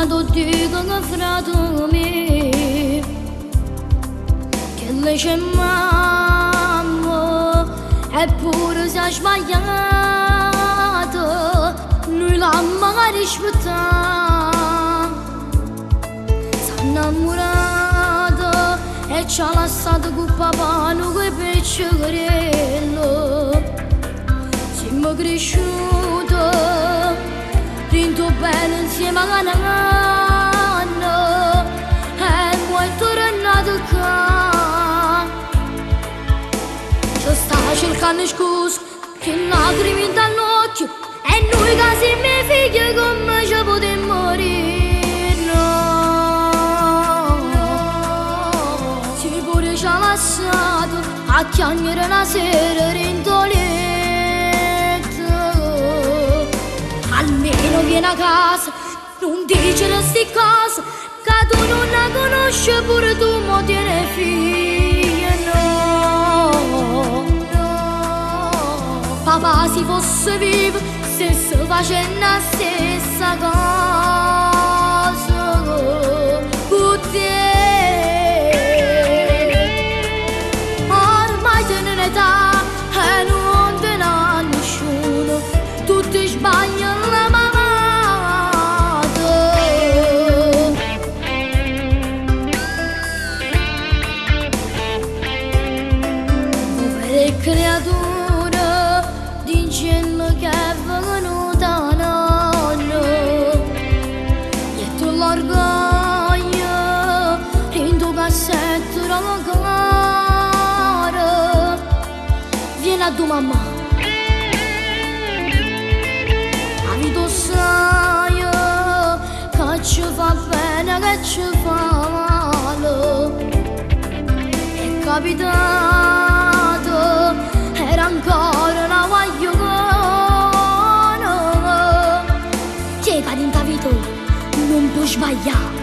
tu dicono fratello mio che lei c'è mamma eppure si è sbagliato noi l'abbiamo magari rispettato si è innamorato e ci ha lasciato con papà noi quei picciolello siamo cresciuti rinto bene insieme a nanno e poi è tornato qua ci sta cercando scusa che lacrime dall'occhio e noi che siamo figli come ci potremmo morire no si pure ci ha lasciato a chiamare una sera rintoletta almeno vieni a casa non dice queste cose che tu non la conosci pure tu mo tieni figlia no papà si fosse vivo se si facesse la stessa cosa con te ormai te ne età e non te ne ha nessuno tutti sbagliano la mamata povere creature dicendo che è venuta nonno e tu l'orgoglio in tuo cassetto ancora vieni a tua mamma tu sai che ci fa bene, che ci fa male è capitato, era ancora una guagliona che per in vita non può sbagliare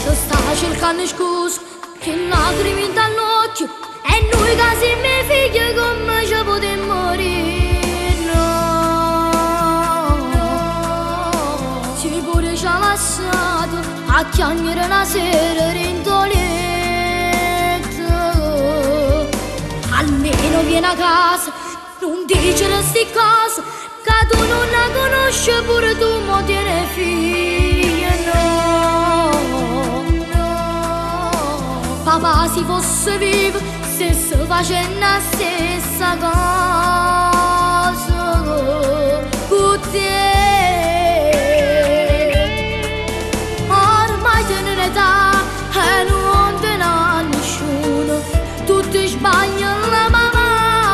ci sta cercando scusa che lacrime dall'occhio e noi che siamo figli come ci potremmo morire ci ha lasciato a chiamare una sera rintoletta almeno vieni a casa non dice queste cose che tu non la conosci pure tu mo tieni figlia no papà si fosse vivo se si facesse la stessa cosa con te e non te ne ha nessuno tutti sbagliano la mamata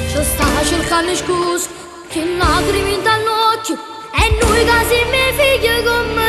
ci sta cercando scusa che lacrime dall'occhio e noi che siamo figli come